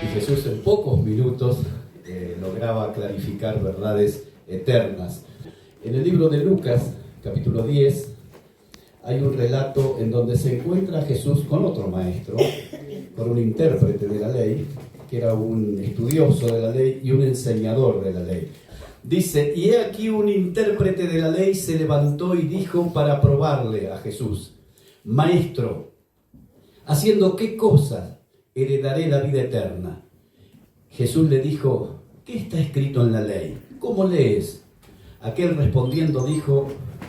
Y Jesús en pocos minutos lograba clarificar verdades eternas. En el libro de Lucas, capítulo 10, hay un relato en donde se encuentra Jesús con otro maestro, con un intérprete de la ley, que era un estudioso de la ley y un enseñador de la ley. Dice, y he aquí un intérprete de la ley se levantó y dijo para probarle a Jesús, Maestro, ¿haciendo qué cosas heredaré la vida eterna? Jesús le dijo, ¿qué está escrito en la ley? ¿Cómo lees? Aquel respondiendo dijo,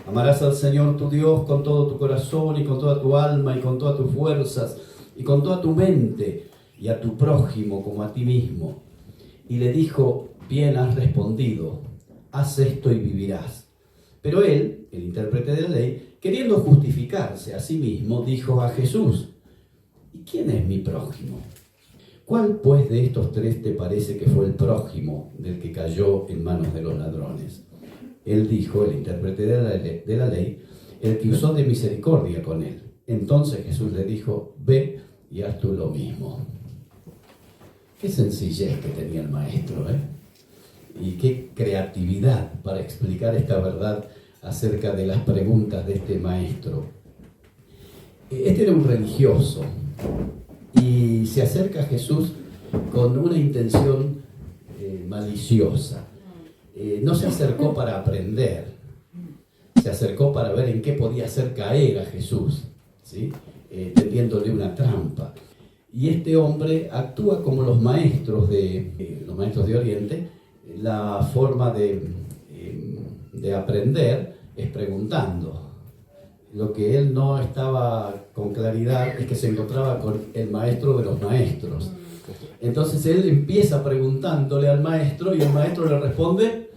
amarás al Señor tu Dios con todo tu corazón y con toda tu alma y con todas tus fuerzas y con toda tu mente y a tu prójimo como a ti mismo. Y le dijo, bien has respondido, haz esto y vivirás. Pero él, el intérprete de la ley, queriendo justificarse a sí mismo, dijo a Jesús, ¿y quién es mi prójimo? ¿Cuál pues de estos tres te parece que fue el prójimo del que cayó en manos de los ladrones? Él dijo, el intérprete de la ley, el que usó de misericordia con él. Entonces Jesús le dijo, ve y haz tú lo mismo. Qué sencillez que tenía el maestro, ¿eh? Y qué creatividad para explicar esta verdad acerca de las preguntas de este maestro. Este era un religioso y se acerca a Jesús con una intención maliciosa. No se acercó para aprender, se acercó para ver en qué podía hacer caer a Jesús, ¿sí? Tendiéndole una trampa. Y este hombre actúa como los maestros de Oriente. La forma de aprender es preguntando. Lo que él no estaba con claridad es que se encontraba con el maestro de los maestros. Entonces él empieza preguntándole al maestro y el maestro le responde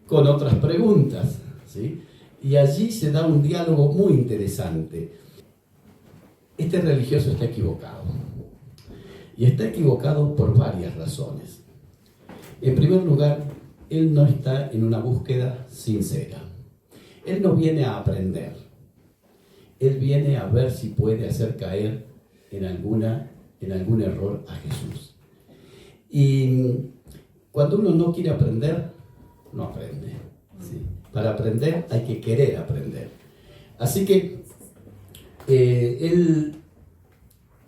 con otras preguntas, ¿sí? Y allí se da un diálogo muy interesante. Este religioso está equivocado. Y está equivocado por varias razones. En primer lugar, él no está en una búsqueda sincera. Él no viene a aprender. Él viene a ver si puede hacer caer en algún error a Jesús. Y cuando uno no quiere aprender, no aprende, ¿sí? Para aprender hay que querer aprender. Así que él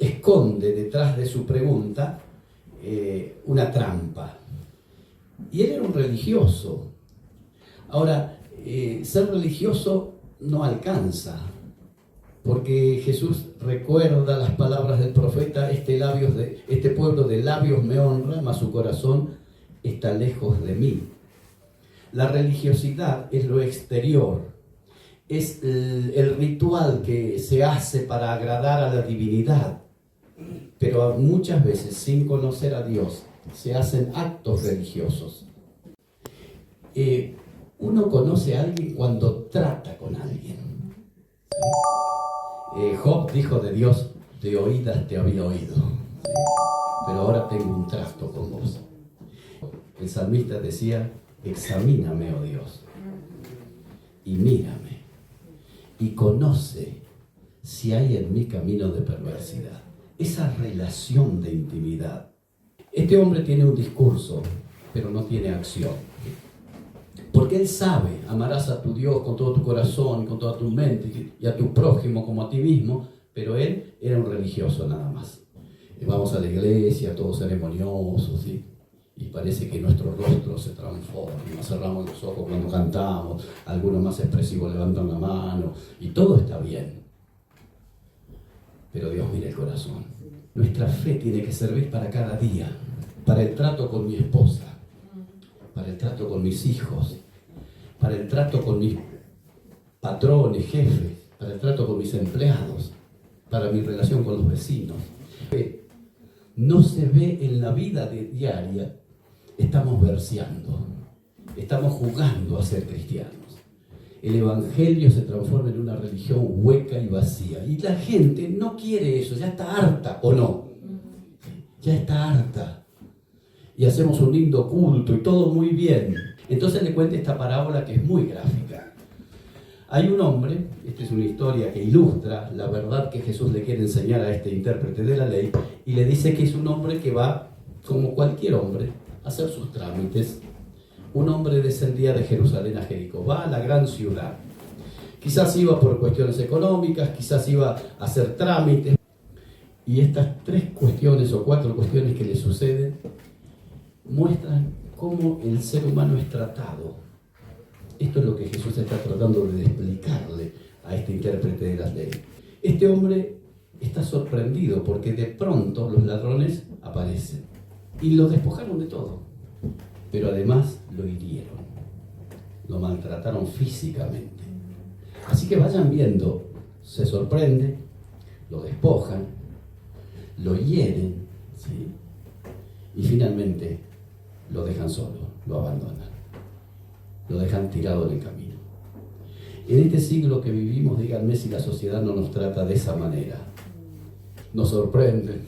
esconde detrás de su pregunta una trampa. Y él era un religioso. Ahora, ser religioso no alcanza, porque Jesús recuerda las palabras del profeta, este pueblo de labios me honra, mas su corazón está lejos de mí. La religiosidad es lo exterior, es el ritual que se hace para agradar a la divinidad, pero muchas veces sin conocer a Dios se hacen actos religiosos. Uno conoce a alguien cuando trata con alguien. Job dijo de Dios, de oídas te había oído, ¿sí? Pero ahora tengo un trato con vos. El salmista decía, examíname, oh Dios, y mírame, y conoce si hay en mí camino de perversidad. Esa relación de intimidad. Este hombre tiene un discurso, pero no tiene acción. Porque él sabe, amarás a tu Dios con todo tu corazón, con toda tu mente, y a tu prójimo como a ti mismo, pero él era un religioso nada más. Vamos a la iglesia, todos ceremoniosos, ¿sí? Y parece que nuestro rostro se transforma, nos cerramos los ojos cuando cantamos, algunos más expresivos levantan la mano, y todo está bien. Pero Dios mira el corazón. Nuestra fe tiene que servir para cada día, para el trato con mi esposa, para el trato con mis hijos, para el trato con mis patrones, jefes, para el trato con mis empleados, para mi relación con los vecinos. No se ve en la vida diaria, estamos verseando, estamos jugando a ser cristianos. El evangelio se transforma en una religión hueca y vacía. Y la gente no quiere eso, ya está harta, ¿o no? Ya está harta. Y hacemos un lindo culto y todo muy bien. Entonces le cuento esta parábola que es muy gráfica. Hay un hombre, esta es una historia que ilustra la verdad que Jesús le quiere enseñar a este intérprete de la ley, y le dice que es un hombre que va como cualquier hombre, a hacer sus trámites. Un hombre descendía de Jerusalén a Jericó, va a la gran ciudad. Quizás iba por cuestiones económicas, quizás iba a hacer trámites. Y estas 3 cuestiones o 4 cuestiones que le suceden muestran cómo el ser humano es tratado. Esto es lo que Jesús está tratando de explicarle a este intérprete de la ley. Este hombre está sorprendido porque de pronto los ladrones aparecen y lo despojaron de todo, pero además lo hirieron, lo maltrataron físicamente. Así que vayan viendo, se sorprende, lo despojan, lo hieren, ¿sí? Y finalmente lo dejan solo, lo abandonan, lo dejan tirado en el camino. En este siglo que vivimos, díganme si la sociedad no nos trata de esa manera. Nos sorprenden,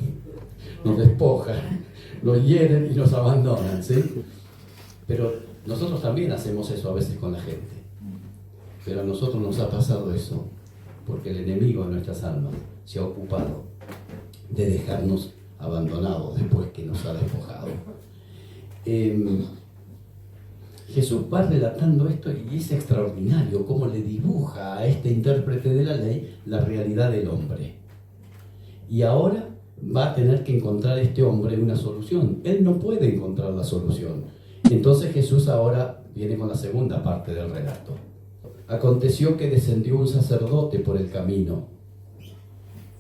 nos despojan, nos hieren y nos abandonan, ¿sí? Pero nosotros también hacemos eso a veces con la gente. Pero a nosotros nos ha pasado eso porque el enemigo de nuestras almas se ha ocupado de dejarnos abandonados después que nos ha despojado. Jesús va relatando esto y es extraordinario cómo le dibuja a este intérprete de la ley la realidad del hombre. Y ahora va a tener que encontrar este hombre una solución. Él no puede encontrar la solución. Entonces Jesús ahora viene con la segunda parte del relato. Aconteció que descendió un sacerdote por el camino.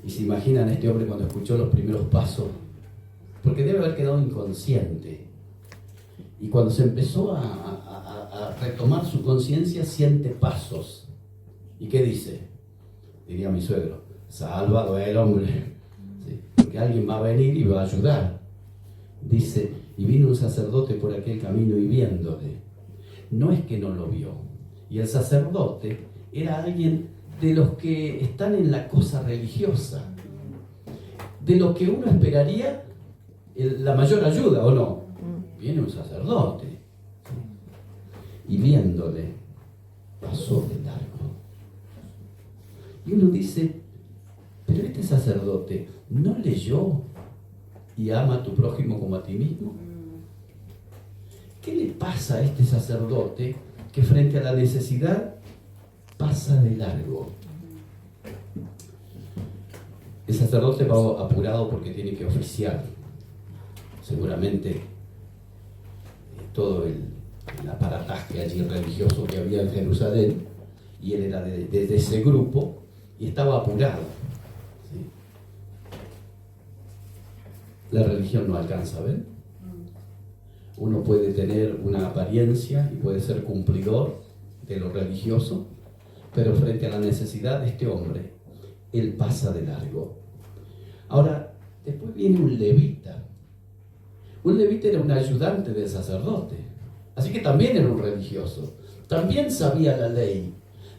Y se imaginan a este hombre cuando escuchó los primeros pasos, porque debe haber quedado inconsciente. Y cuando se empezó a retomar su conciencia, siente pasos. ¿Y qué dice? Diría mi suegro, salvado el hombre. ¿Sí? Porque alguien va a venir y va a ayudar. Dice, y vino un sacerdote por aquel camino y viéndole. No es que no lo vio. Y el sacerdote era alguien de los que están en la cosa religiosa, de lo que uno esperaría la mayor ayuda, ¿o no? Viene un sacerdote, ¿sí? Y viéndole, pasó de largo. Y uno dice, pero este sacerdote no leyó y ama a tu prójimo como a ti mismo. ¿Qué le pasa a este sacerdote que frente a la necesidad pasa de largo? El sacerdote va apurado porque tiene que oficiar. Seguramente todo el aparataje allí religioso que había en Jerusalén, y él era de ese grupo y estaba apurado, ¿sí? La religión no alcanza, ¿ven? Uno puede tener una apariencia y puede ser cumplidor de lo religioso, pero frente a la necesidad de este hombre, él pasa de largo. Ahora, después viene un levita. Un levita era un ayudante del sacerdote, así que también era un religioso. También sabía la ley,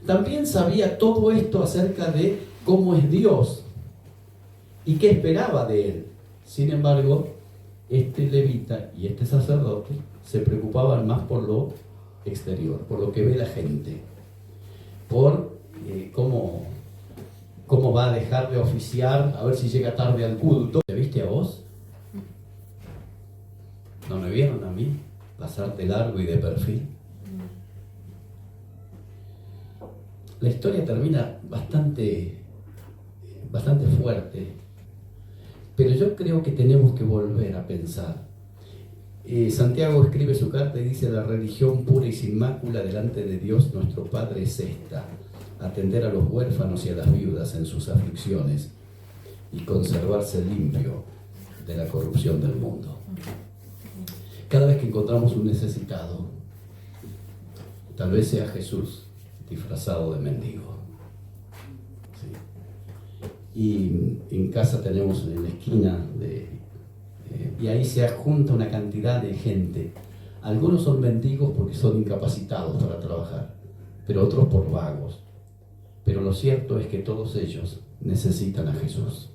también sabía todo esto acerca de cómo es Dios y qué esperaba de él. Sin embargo, este levita y este sacerdote se preocupaban más por lo exterior, por lo que ve la gente, por cómo va a dejar de oficiar, a ver si llega tarde al culto. ¿Te viste a vos? ¿No me vieron a mí pasarte largo y de perfil? La historia termina bastante fuerte, pero yo creo que tenemos que volver a pensar. Santiago escribe su carta y dice: la religión pura y sin mácula delante de Dios nuestro Padre es esta: atender a los huérfanos y a las viudas en sus aflicciones y conservarse limpio de la corrupción del mundo. Cada vez que encontramos un necesitado, tal vez sea Jesús disfrazado de mendigo. ¿Sí? Y en casa tenemos en la esquina, y ahí se junta una cantidad de gente. Algunos son mendigos porque son incapacitados para trabajar, pero otros por vagos. Pero lo cierto es que todos ellos necesitan a Jesús,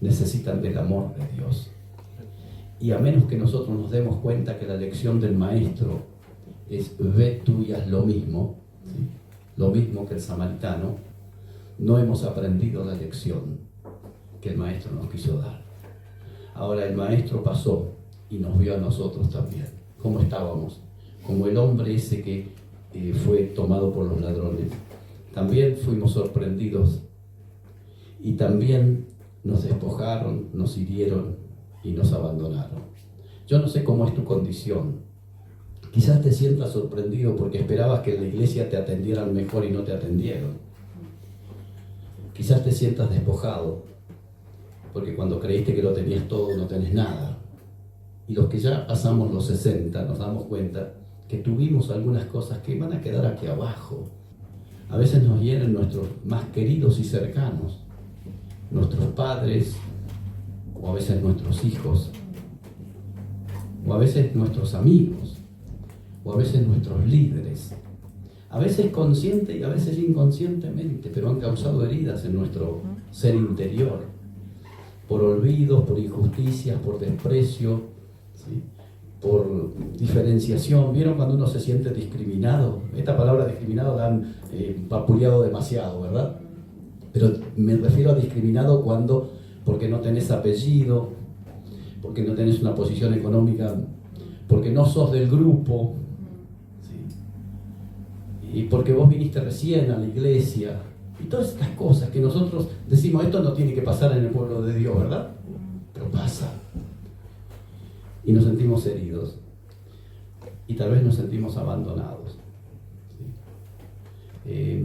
necesitan del amor de Dios. Y a menos que nosotros nos demos cuenta que la lección del Maestro es ve tú y haz lo mismo, ¿sí? Lo mismo que el samaritano, no hemos aprendido la lección que el Maestro nos quiso dar. Ahora el Maestro pasó y nos vio a nosotros también, cómo estábamos, como el hombre ese que fue tomado por los ladrones. También fuimos sorprendidos y también nos despojaron, nos hirieron y nos abandonaron. Yo no sé cómo es tu condición. Quizás te sientas sorprendido porque esperabas que en la iglesia te atendieran mejor y no te atendieron. Quizás te sientas despojado porque cuando creíste que lo tenías todo no tenés nada. Y los que ya pasamos los 60 nos damos cuenta que tuvimos algunas cosas que van a quedar aquí abajo. A veces nos hieren nuestros más queridos y cercanos, nuestros padres, o a veces nuestros hijos, o a veces nuestros amigos, o a veces nuestros líderes. A veces consciente y a veces inconscientemente, pero han causado heridas en nuestro ser interior, por olvidos, por injusticias, por desprecio, ¿sí? Por diferenciación. ¿Vieron cuando uno se siente discriminado? Esta palabra discriminado la han vapuleado demasiado, ¿verdad? Pero me refiero a discriminado porque no tenés apellido, porque no tenés una posición económica, porque no sos del grupo, ¿sí? Y porque vos viniste recién a la iglesia, y todas estas cosas que nosotros decimos, esto no tiene que pasar en el pueblo de Dios, ¿verdad? Pero pasa. Y nos sentimos heridos. Y tal vez nos sentimos abandonados. ¿Sí?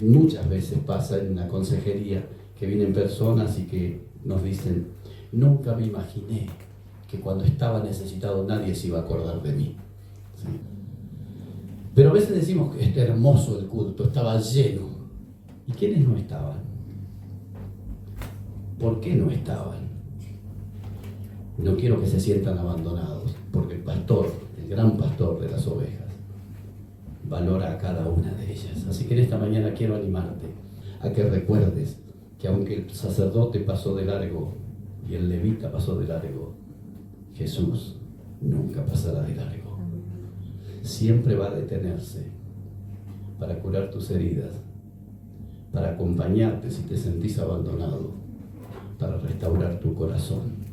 Muchas veces pasa en la consejería que vienen personas y que nos dicen, nunca me imaginé que cuando estaba necesitado nadie se iba a acordar de mí. ¿Sí? Pero a veces decimos que está hermoso el culto, estaba lleno. ¿Y quiénes no estaban? ¿Por qué no estaban? No quiero que se sientan abandonados, porque el pastor, el gran pastor de las ovejas, valora a cada una de ellas. Así que en esta mañana quiero animarte a que recuerdes que aunque el sacerdote pasó de largo y el levita pasó de largo, Jesús nunca pasará de largo. Siempre va a detenerse para curar tus heridas, para acompañarte si te sentís abandonado, para restaurar tu corazón.